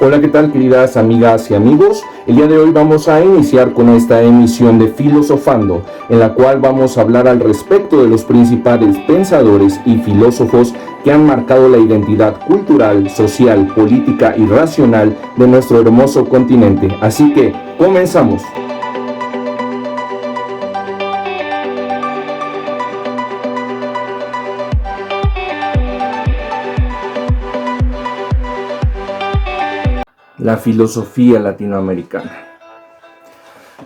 Hola, ¿qué tal, queridas amigas y amigos? El día de hoy vamos a iniciar con esta emisión de Filosofando, en la cual vamos a hablar al respecto de los principales pensadores y filósofos que han marcado la identidad cultural, social, política y racional de nuestro hermoso continente. Así que, comenzamos. La filosofía latinoamericana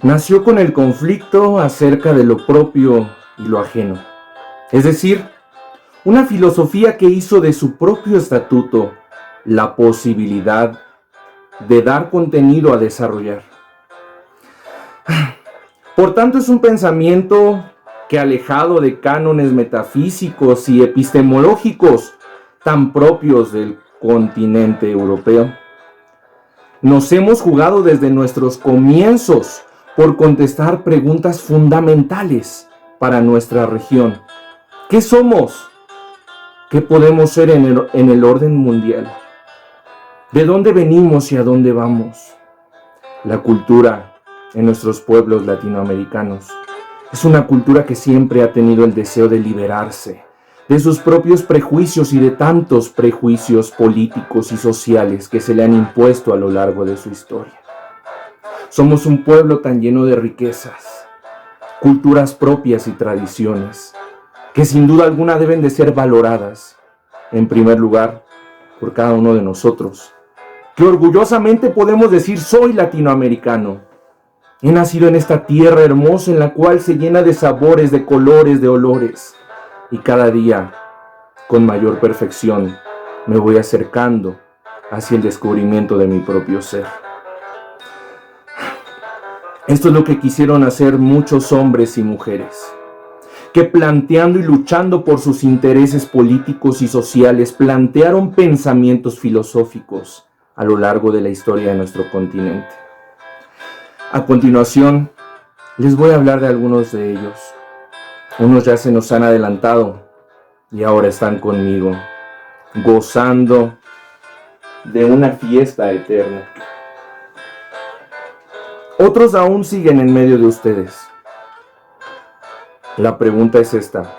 nació con el conflicto acerca de lo propio y lo ajeno, es decir, una filosofía que hizo de su propio estatuto la posibilidad de dar contenido a desarrollar. Por tanto, es un pensamiento que, alejado de cánones metafísicos y epistemológicos tan propios del continente europeo, nos hemos jugado desde nuestros comienzos por contestar preguntas fundamentales para nuestra región. ¿Qué somos? ¿Qué podemos ser en el orden mundial? ¿De dónde venimos y a dónde vamos? La cultura en nuestros pueblos latinoamericanos es una cultura que siempre ha tenido el deseo de liberarse de sus propios prejuicios y de tantos prejuicios políticos y sociales que se le han impuesto a lo largo de su historia. Somos un pueblo tan lleno de riquezas, culturas propias y tradiciones, que sin duda alguna deben de ser valoradas, en primer lugar, por cada uno de nosotros, que orgullosamente podemos decir: soy latinoamericano. He nacido en esta tierra hermosa en la cual se llena de sabores, de colores, de olores. Y cada día, con mayor perfección, me voy acercando hacia el descubrimiento de mi propio ser. Esto es lo que quisieron hacer muchos hombres y mujeres, que planteando y luchando por sus intereses políticos y sociales, plantearon pensamientos filosóficos a lo largo de la historia de nuestro continente. A continuación, les voy a hablar de algunos de ellos. Unos ya se nos han adelantado y ahora están conmigo, gozando de una fiesta eterna. Otros aún siguen en medio de ustedes. La pregunta es esta: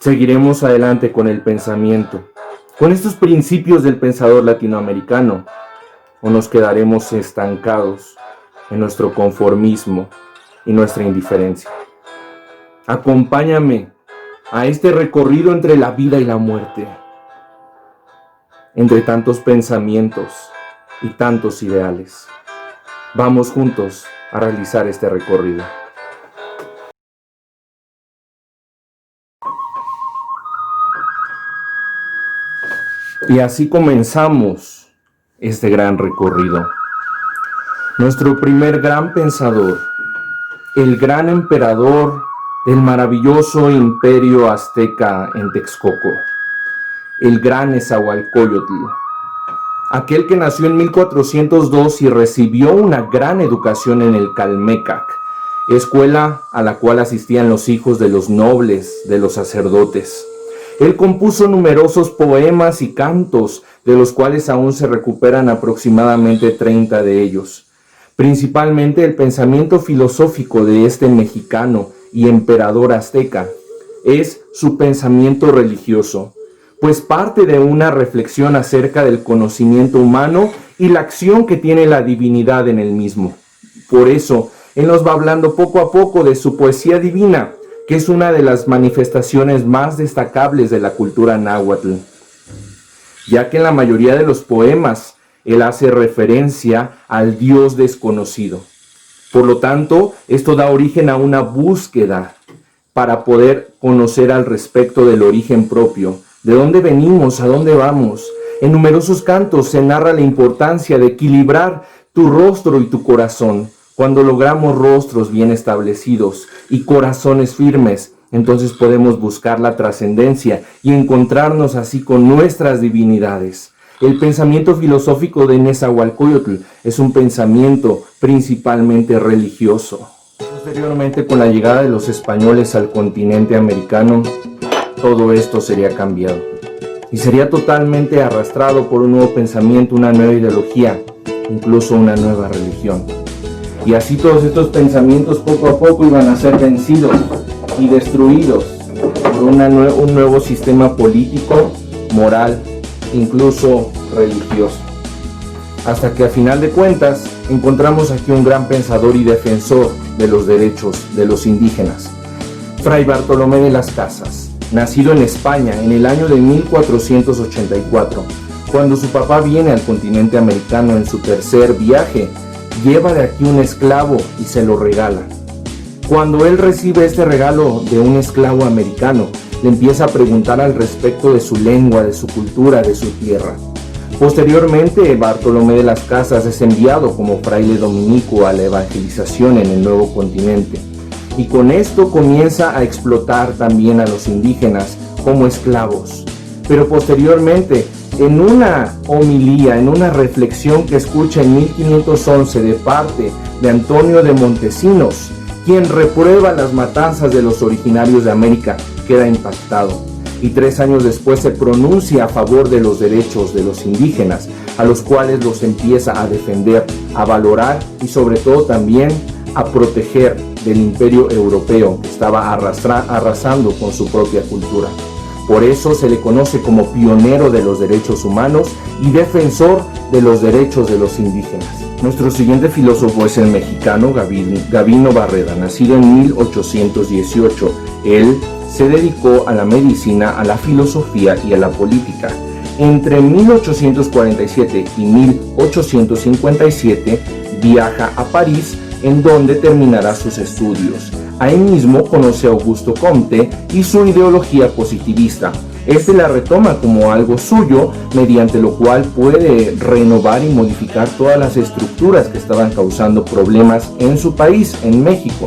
¿seguiremos adelante con el pensamiento, con estos principios del pensador latinoamericano, o nos quedaremos estancados en nuestro conformismo y nuestra indiferencia? Acompáñame a este recorrido entre la vida y la muerte, entre tantos pensamientos y tantos ideales. Vamos juntos a realizar este recorrido. Y así comenzamos este gran recorrido. Nuestro primer gran pensador, el gran emperador del maravilloso imperio azteca en Texcoco, el gran Nezahualcóyotl, aquel que nació en 1402 y recibió una gran educación en el Calmecac, escuela a la cual asistían los hijos de los nobles, de los sacerdotes. Él compuso numerosos poemas y cantos, de los cuales aún se recuperan aproximadamente 30 de ellos. Principalmente el pensamiento filosófico de este mexicano y emperador azteca es su pensamiento religioso, pues parte de una reflexión acerca del conocimiento humano y la acción que tiene la divinidad en el mismo. Por eso, él nos va hablando poco a poco de su poesía divina, que es una de las manifestaciones más destacables de la cultura náhuatl, ya que en la mayoría de los poemas él hace referencia al Dios desconocido. Por lo tanto, esto da origen a una búsqueda para poder conocer al respecto del origen propio, de dónde venimos, a dónde vamos. En numerosos cantos se narra la importancia de equilibrar tu rostro y tu corazón. Cuando logramos rostros bien establecidos y corazones firmes, entonces podemos buscar la trascendencia y encontrarnos así con nuestras divinidades. El pensamiento filosófico de Nezahualcóyotl es un pensamiento principalmente religioso. Posteriormente, con la llegada de los españoles al continente americano, todo esto sería cambiado. y sería totalmente arrastrado por un nuevo pensamiento, una nueva ideología, incluso una nueva religión. Y así todos estos pensamientos poco a poco iban a ser vencidos y destruidos por un nuevo sistema político, moral, incluso religioso. Hasta que a final de cuentas encontramos aquí un gran pensador y defensor de los derechos de los indígenas, Fray Bartolomé de las Casas, nacido en España en el año de 1484. Cuando su papá viene al continente americano en su tercer viaje, lleva de aquí un esclavo y se lo regala. Cuando él recibe este regalo de un esclavo americano, le empieza a preguntar al respecto de su lengua, de su cultura, de su tierra. Posteriormente, Bartolomé de las Casas es enviado como fraile dominico a la evangelización en el nuevo continente. Y con esto comienza a explotar también a los indígenas como esclavos. Pero posteriormente, en una homilía, en una reflexión que escucha en 1511 de parte de Antonio de Montesinos, quien reprueba las matanzas de los originarios de América, queda impactado. Y 3 años después se pronuncia a favor de los derechos de los indígenas, a los cuales los empieza a defender, a valorar y sobre todo también a proteger del imperio europeo que estaba arrasando con su propia cultura. Por eso se le conoce como pionero de los derechos humanos y defensor de los derechos de los indígenas. Nuestro siguiente filósofo es el mexicano Gavino Barreda, nacido en 1818. Él se dedicó a la medicina, a la filosofía y a la política. Entre 1847 y 1857 viaja a París, en donde terminará sus estudios. Ahí mismo conoce a Augusto Comte y su ideología positivista. Este la retoma como algo suyo, mediante lo cual puede renovar y modificar todas las estructuras que estaban causando problemas en su país, en México.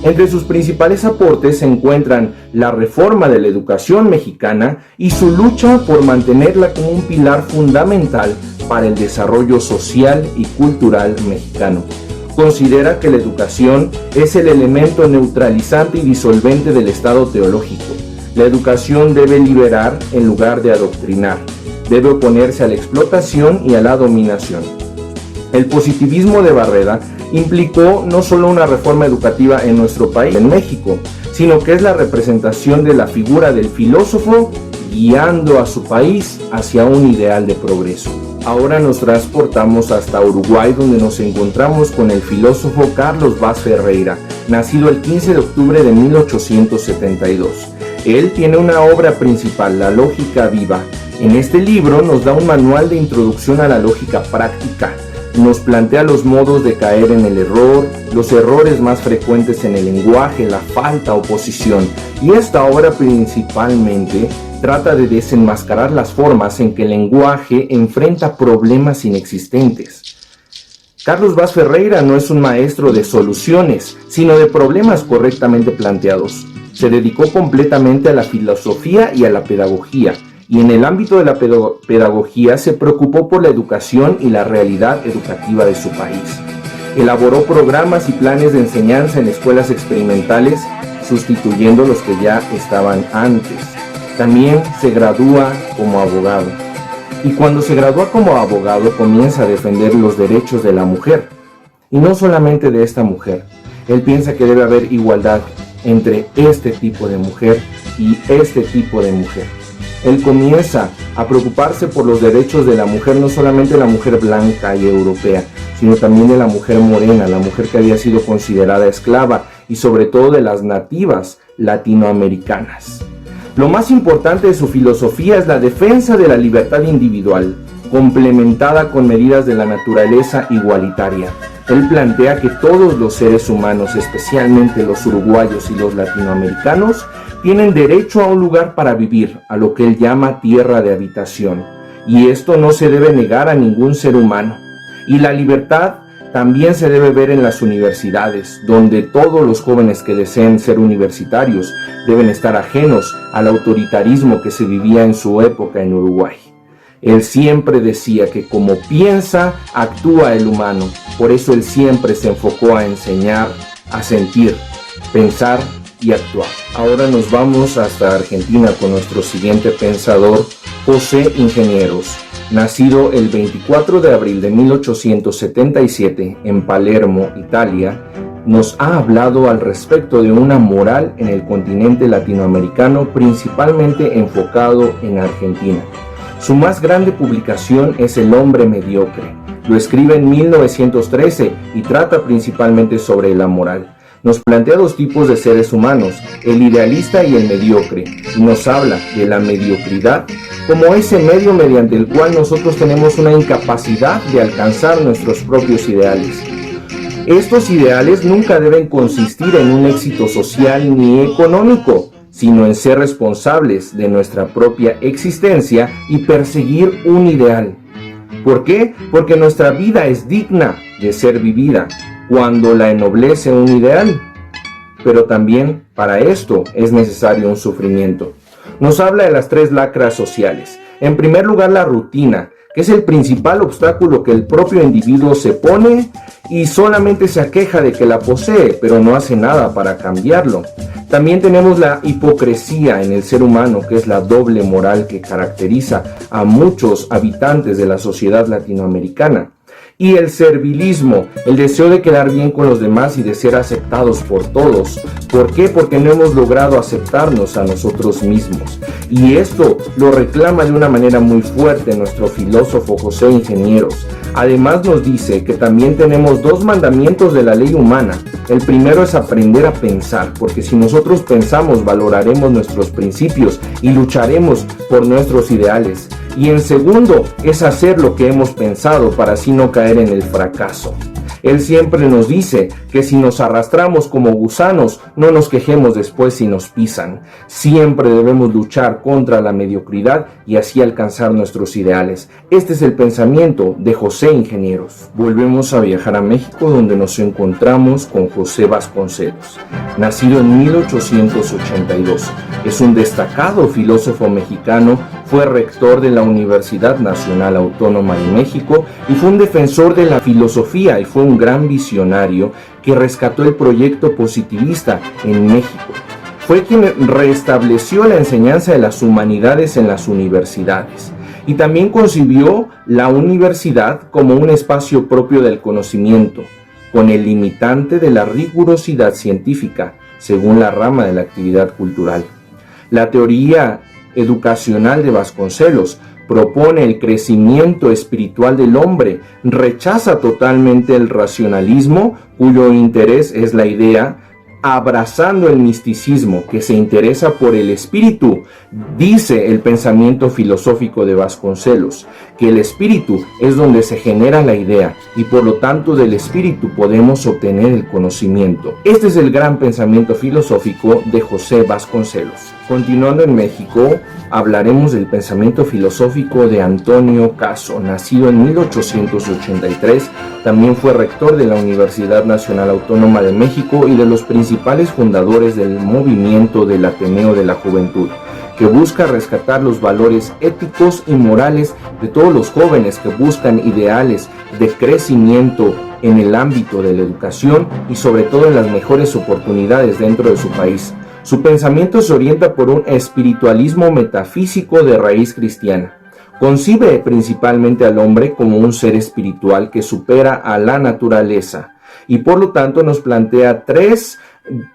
Entre sus principales aportes se encuentran la reforma de la educación mexicana y su lucha por mantenerla como un pilar fundamental para el desarrollo social y cultural mexicano. Considera que la educación es el elemento neutralizante y disolvente del Estado teológico. La educación debe liberar en lugar de adoctrinar. Debe oponerse a la explotación y a la dominación. El positivismo de Barreda implicó no solo una reforma educativa en nuestro país, en México, sino que es la representación de la figura del filósofo guiando a su país hacia un ideal de progreso. Ahora nos transportamos hasta Uruguay, donde nos encontramos con el filósofo Carlos Vaz Ferreira, nacido el 15 de octubre de 1872. Él tiene una obra principal, La Lógica Viva. En este libro nos da un manual de introducción a la lógica práctica. Nos plantea los modos de caer en el error, los errores más frecuentes en el lenguaje, la falta o oposición. Y esta obra principalmente trata de desenmascarar las formas en que el lenguaje enfrenta problemas inexistentes. Carlos Vaz Ferreira no es un maestro de soluciones, sino de problemas correctamente planteados. Se dedicó completamente a la filosofía y a la pedagogía, y en el ámbito de la pedagogía se preocupó por la educación y la realidad educativa de su país. Elaboró programas y planes de enseñanza en escuelas experimentales, sustituyendo los que ya estaban antes. También se gradúa como abogado. Y cuando se gradúa como abogado comienza a defender los derechos de la mujer. Y no solamente de esta mujer. Él piensa que debe haber igualdad entre este tipo de mujer y este tipo de mujer. Él comienza a preocuparse por los derechos de la mujer, no solamente la mujer blanca y europea, sino también de la mujer morena, la mujer que había sido considerada esclava y sobre todo de las nativas latinoamericanas. Lo más importante de su filosofía es la defensa de la libertad individual, complementada con medidas de la naturaleza igualitaria. Él plantea que todos los seres humanos, especialmente los uruguayos y los latinoamericanos, tienen derecho a un lugar para vivir, a lo que él llama tierra de habitación, y esto no se debe negar a ningún ser humano. Y la libertad también se debe ver en las universidades, donde todos los jóvenes que deseen ser universitarios deben estar ajenos al autoritarismo que se vivía en su época en Uruguay. Él siempre decía que como piensa, actúa el humano. Por eso él siempre se enfocó a enseñar, a sentir, pensar y actuar. Ahora nos vamos hasta Argentina con nuestro siguiente pensador, José Ingenieros, nacido el 24 de abril de 1877 en Palermo, Italia, nos ha hablado al respecto de una moral en el continente latinoamericano, principalmente enfocado en Argentina. Su más grande publicación es El hombre mediocre. Lo escribe en 1913 y trata principalmente sobre la moral. Nos plantea dos tipos de seres humanos, el idealista y el mediocre, y nos habla de la mediocridad como ese medio mediante el cual nosotros tenemos una incapacidad de alcanzar nuestros propios ideales. Estos ideales nunca deben consistir en un éxito social ni económico, sino en ser responsables de nuestra propia existencia y perseguir un ideal. ¿Por qué? Porque nuestra vida es digna de ser vivida cuando la ennoblece un ideal. Pero también para esto es necesario un sufrimiento. Nos habla de las tres lacras sociales. En primer lugar, la rutina, que es el principal obstáculo que el propio individuo se pone y solamente se aqueja de que la posee, pero no hace nada para cambiarlo. También tenemos la hipocresía en el ser humano, que es la doble moral que caracteriza a muchos habitantes de la sociedad latinoamericana. Y el servilismo, el deseo de quedar bien con los demás y de ser aceptados por todos. ¿Por qué? Porque no hemos logrado aceptarnos a nosotros mismos. Y esto lo reclama de una manera muy fuerte nuestro filósofo José Ingenieros. Además nos dice que también tenemos dos mandamientos de la ley humana. El primero es aprender a pensar, porque si nosotros pensamos, valoraremos nuestros principios y lucharemos por nuestros ideales. Y en segundo, es hacer lo que hemos pensado para así no caer en el fracaso. Él siempre nos dice que si nos arrastramos como gusanos, no nos quejemos después si nos pisan. Siempre debemos luchar contra la mediocridad y así alcanzar nuestros ideales. Este es el pensamiento de José Ingenieros. Volvemos a viajar a México, donde nos encontramos con José Vasconcelos. Nacido en 1882, es un destacado filósofo mexicano, fue rector de la Universidad Nacional Autónoma de México y fue un defensor de la filosofía y fue un gran visionario que rescató el proyecto positivista en México. Fue quien restableció la enseñanza de las humanidades en las universidades y también concibió la universidad como un espacio propio del conocimiento, con el limitante de la rigurosidad científica, según la rama de la actividad cultural. La teoría educacional de Vasconcelos propone el crecimiento espiritual del hombre, rechaza totalmente el racionalismo, cuyo interés es la idea, abrazando el misticismo que se interesa por el espíritu. Dice el pensamiento filosófico de Vasconcelos que el espíritu es donde se genera la idea y por lo tanto del espíritu podemos obtener el conocimiento. Este es el gran pensamiento filosófico de José Vasconcelos. Continuando en México, hablaremos del pensamiento filosófico de Antonio Caso, nacido en 1883, también fue rector de la Universidad Nacional Autónoma de México y de los principales fundadores del movimiento del Ateneo de la Juventud, que busca rescatar los valores éticos y morales de todos los jóvenes que buscan ideales de crecimiento en el ámbito de la educación y sobre todo en las mejores oportunidades dentro de su país. Su pensamiento se orienta por un espiritualismo metafísico de raíz cristiana. Concibe principalmente al hombre como un ser espiritual que supera a la naturaleza y por lo tanto nos plantea tres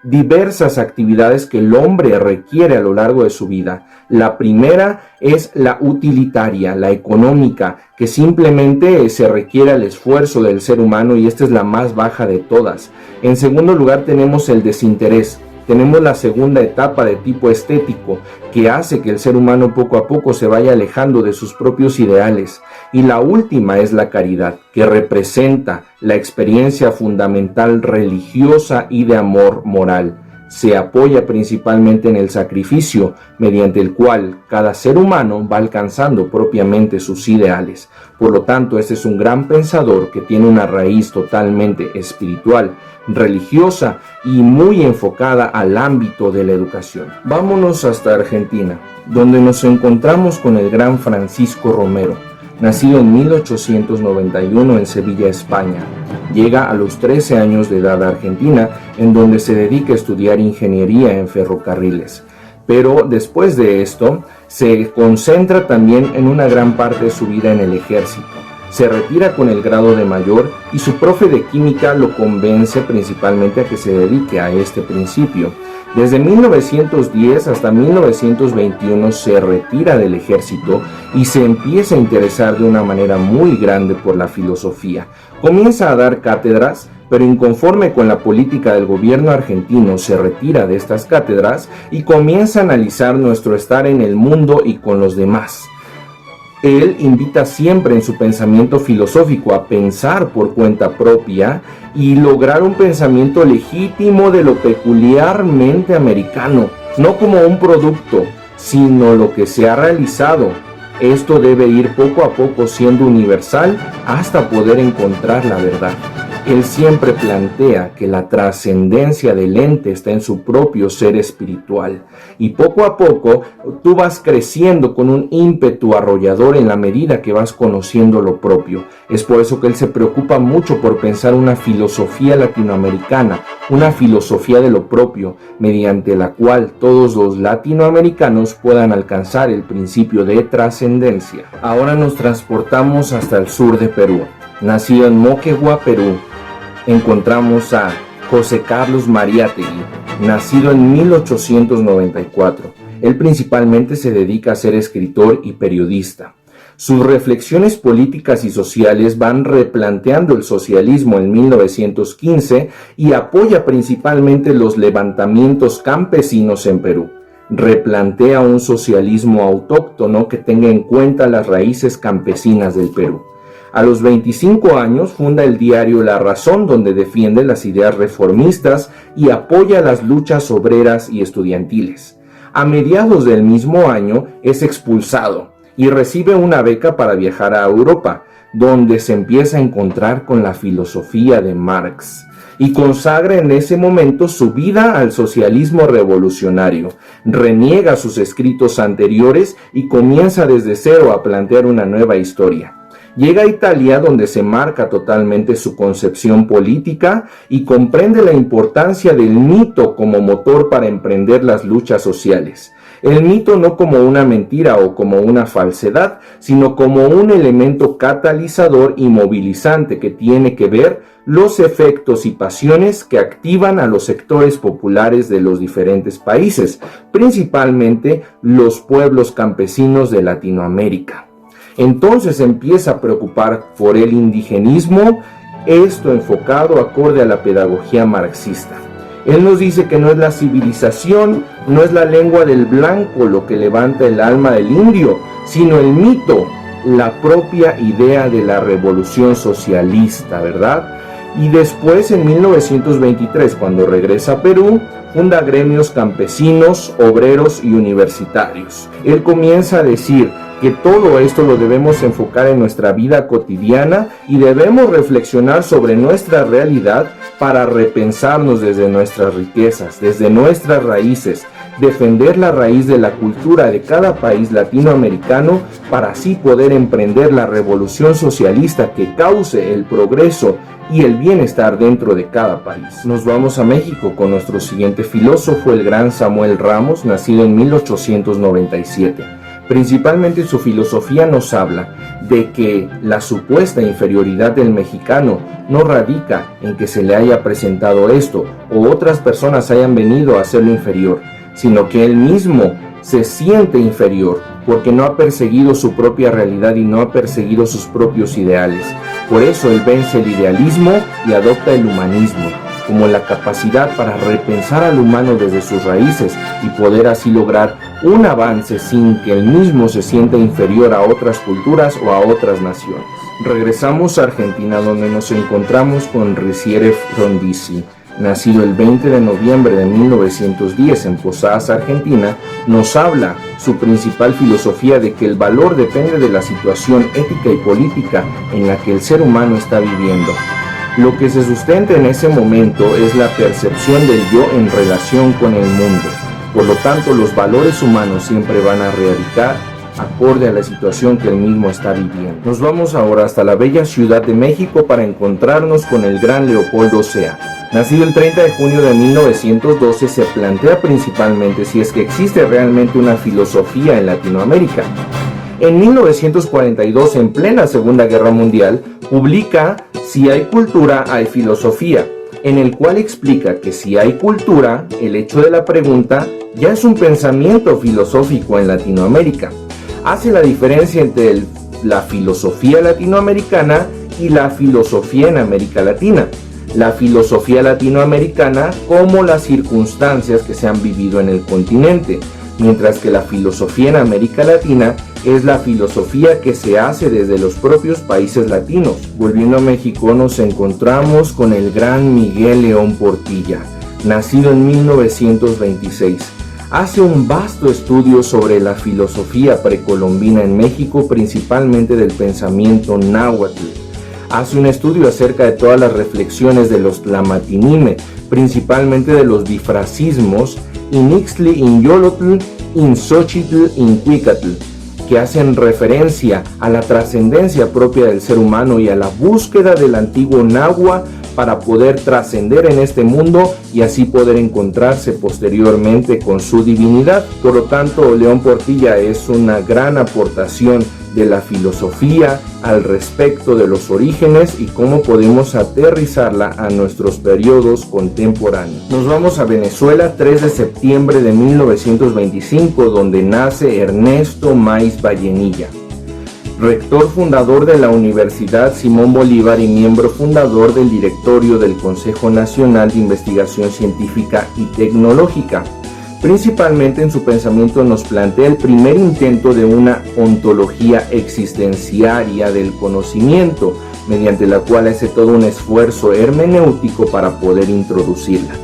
diversas actividades que el hombre requiere a lo largo de su vida. La primera es la utilitaria, la económica, que simplemente se requiere al esfuerzo del ser humano y esta es la más baja de todas. En segundo lugar tenemos el desinterés. Tenemos la segunda etapa de tipo estético, que hace que el ser humano poco a poco se vaya alejando de sus propios ideales. Y la última es la caridad, que representa la experiencia fundamental religiosa y de amor moral. Se apoya principalmente en el sacrificio, mediante el cual cada ser humano va alcanzando propiamente sus ideales. Por lo tanto, este es un gran pensador que tiene una raíz totalmente espiritual, religiosa y muy enfocada al ámbito de la educación. Vámonos hasta Argentina, donde nos encontramos con el gran Francisco Romero, nacido en 1891 en Sevilla, España. Llega a los 13 años de edad a Argentina, en donde se dedica a estudiar ingeniería en ferrocarriles. pero después de esto se concentra también en una gran parte de su vida en el ejército. Se retira con el grado de mayor y su profe de química lo convence principalmente a que se dedique a este principio. Desde 1910 hasta 1921 se retira del ejército y se empieza a interesar de una manera muy grande por la filosofía. Comienza a dar cátedras, pero inconforme con la política del gobierno argentino se retira de estas cátedras y comienza a analizar nuestro estar en el mundo y con los demás. Él invita siempre en su pensamiento filosófico a pensar por cuenta propia y lograr un pensamiento legítimo de lo peculiarmente americano, no como un producto, sino lo que se ha realizado. Esto debe ir poco a poco siendo universal hasta poder encontrar la verdad. Él siempre plantea que la trascendencia del ente está en su propio ser espiritual y poco a poco tú vas creciendo con un ímpetu arrollador en la medida que vas conociendo lo propio. Es por eso que él se preocupa mucho por pensar una filosofía latinoamericana, una filosofía de lo propio, mediante la cual todos los latinoamericanos puedan alcanzar el principio de trascendencia. Ahora nos transportamos hasta el sur de Perú. Nacido en Moquegua, Perú, encontramos a José Carlos Mariátegui, nacido en 1894. Él principalmente se dedica a ser escritor y periodista. Sus reflexiones políticas y sociales van replanteando el socialismo en 1915 y apoya principalmente los levantamientos campesinos en Perú. Replantea un socialismo autóctono que tenga en cuenta las raíces campesinas del Perú. A los 25 años funda el diario La Razón, donde defiende las ideas reformistas y apoya las luchas obreras y estudiantiles. A mediados del mismo año es expulsado y recibe una beca para viajar a Europa, donde se empieza a encontrar con la filosofía de Marx y consagra en ese momento su vida al socialismo revolucionario. Reniega sus escritos anteriores y comienza desde cero a plantear una nueva historia. Llega a Italia, donde se marca totalmente su concepción política y comprende la importancia del mito como motor para emprender las luchas sociales. El mito no como una mentira o como una falsedad, sino como un elemento catalizador y movilizante que tiene que ver los efectos y pasiones que activan a los sectores populares de los diferentes países, principalmente los pueblos campesinos de Latinoamérica. Entonces empieza a preocupar por el indigenismo, esto enfocado acorde a la pedagogía marxista. Él nos dice que no es la civilización, no es la lengua del blanco lo que levanta el alma del indio, sino el mito, la propia idea de la revolución socialista, ¿verdad? Y después, en 1923, cuando regresa a Perú, funda gremios campesinos, obreros y universitarios. Él comienza a decir que todo esto lo debemos enfocar en nuestra vida cotidiana y debemos reflexionar sobre nuestra realidad para repensarnos desde nuestras riquezas, desde nuestras raíces, defender la raíz de la cultura de cada país latinoamericano para así poder emprender la revolución socialista que cause el progreso y el bienestar dentro de cada país. Nos vamos a México con nuestro siguiente filósofo, el gran Samuel Ramos, nacido en 1897. Principalmente su filosofía nos habla de que la supuesta inferioridad del mexicano no radica en que se le haya presentado esto o otras personas hayan venido a hacerlo inferior, sino que él mismo se siente inferior porque no ha perseguido su propia realidad y no ha perseguido sus propios ideales. Por eso él vence el idealismo y adopta el humanismo como la capacidad para repensar al humano desde sus raíces y poder así lograr un avance sin que él mismo se sienta inferior a otras culturas o a otras naciones. Regresamos a Argentina, donde nos encontramos con Riciere Frondizi. Nacido el 20 de noviembre de 1910 en Posadas, Argentina, nos habla su principal filosofía de que el valor depende de la situación ética y política en la que el ser humano está viviendo. Lo que se sustenta en ese momento es la percepción del yo en relación con el mundo. Por lo tanto, los valores humanos siempre van a radicar acorde a la situación que él mismo está viviendo. Nos vamos ahora hasta la bella Ciudad de México para encontrarnos con el gran Leopoldo Sea. Nacido el 30 de junio de 1912, se plantea principalmente si es que existe realmente una filosofía en Latinoamérica. En 1942, en plena Segunda Guerra Mundial, publica Si hay cultura, hay filosofía, en el cual explica que si hay cultura, el hecho de la pregunta ya es un pensamiento filosófico en Latinoamérica. Hace la diferencia entre la filosofía latinoamericana y la filosofía en América Latina. La filosofía latinoamericana como las circunstancias que se han vivido en el continente, mientras que la filosofía en América Latina es la filosofía que se hace desde los propios países latinos. Volviendo a México, nos encontramos con el gran Miguel León Portilla, nacido en 1926. Hace un vasto estudio sobre la filosofía precolombina en México, principalmente del pensamiento náhuatl. Hace un estudio acerca de todas las reflexiones de los Tlamatinime, principalmente de los bifrasismos Inixtli, Inyolotl, Inxochitl, Incuicatl, que hacen referencia a la trascendencia propia del ser humano y a la búsqueda del antiguo náhuatl para poder trascender en este mundo y así poder encontrarse posteriormente con su divinidad. Por lo tanto, León Portilla es una gran aportación de la filosofía al respecto de los orígenes y cómo podemos aterrizarla a nuestros periodos contemporáneos. Nos vamos a Venezuela, 3 de septiembre de 1925, donde nace Ernesto Maiz Vallenilla, rector fundador de la Universidad Simón Bolívar y miembro fundador del directorio del Consejo Nacional de Investigación Científica y Tecnológica. Principalmente en su pensamiento nos plantea el primer intento de una ontología existenciaria del conocimiento, mediante la cual hace todo un esfuerzo hermenéutico para poder introducirla.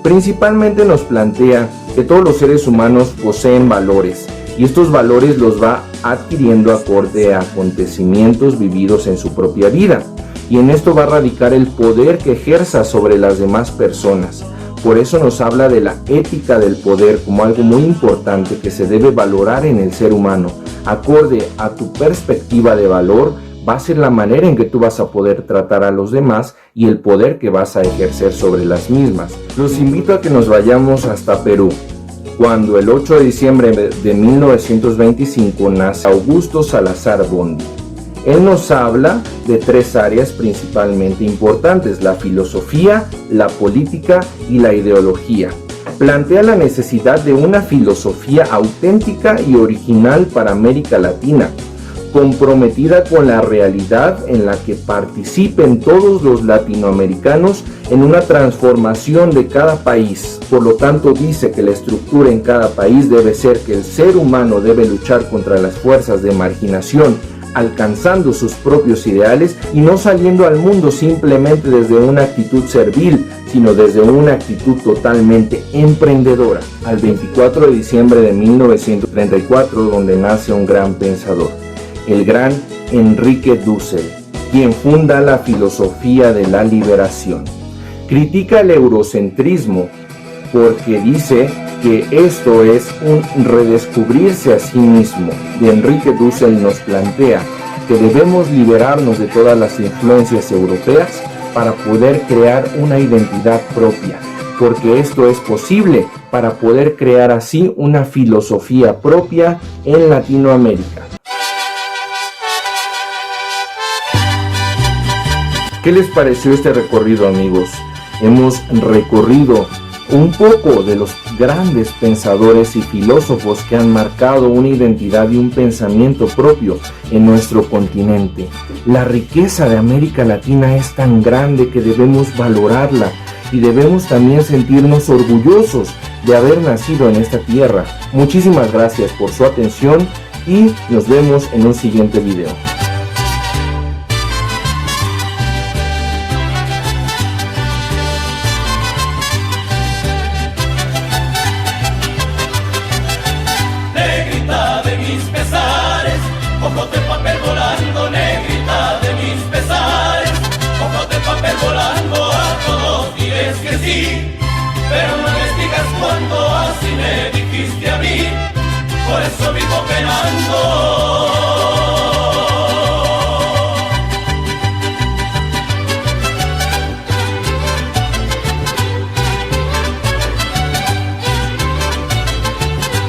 Principalmente nos plantea que todos los seres humanos poseen valores, y estos valores los va adquiriendo acorde a acontecimientos vividos en su propia vida, y en esto va a radicar el poder que ejerza sobre las demás personas. Por eso nos habla de la ética del poder como algo muy importante que se debe valorar en el ser humano. Acorde a tu perspectiva de valor, va a ser la manera en que tú vas a poder tratar a los demás y el poder que vas a ejercer sobre las mismas. Los invito a que nos vayamos hasta Perú, cuando el 8 de diciembre de 1925 nace Augusto Salazar Bondy. Él nos habla de 3 áreas principalmente importantes: la filosofía, la política y la ideología. Plantea la necesidad de una filosofía auténtica y original para América Latina, comprometida con la realidad en la que participen todos los latinoamericanos en una transformación de cada país. Por lo tanto, dice que la estructura en cada país debe ser que el ser humano debe luchar contra las fuerzas de marginación, alcanzando sus propios ideales y no saliendo al mundo simplemente desde una actitud servil, sino desde una actitud totalmente emprendedora. Al 24 de diciembre de 1934, donde nace un gran pensador, el gran Enrique Dussel, quien funda la filosofía de la liberación. Critica el eurocentrismo porque dice que esto es un redescubrirse a sí mismo. Y Enrique Dussel nos plantea que debemos liberarnos de todas las influencias europeas para poder crear una identidad propia, porque esto es posible para poder crear así una filosofía propia en Latinoamérica. ¿Qué les pareció este recorrido, amigos? Hemos recorrido un poco de los grandes pensadores y filósofos que han marcado una identidad y un pensamiento propio en nuestro continente. La riqueza de América Latina es tan grande que debemos valorarla y debemos también sentirnos orgullosos de haber nacido en esta tierra. Muchísimas gracias por su atención y nos vemos en un siguiente video. Ojos de papel volando, negrita de mis pesares. Ojos de papel volando, a todos diles que sí, pero no les digas cuando así me dijiste a mí. por eso vivo penando.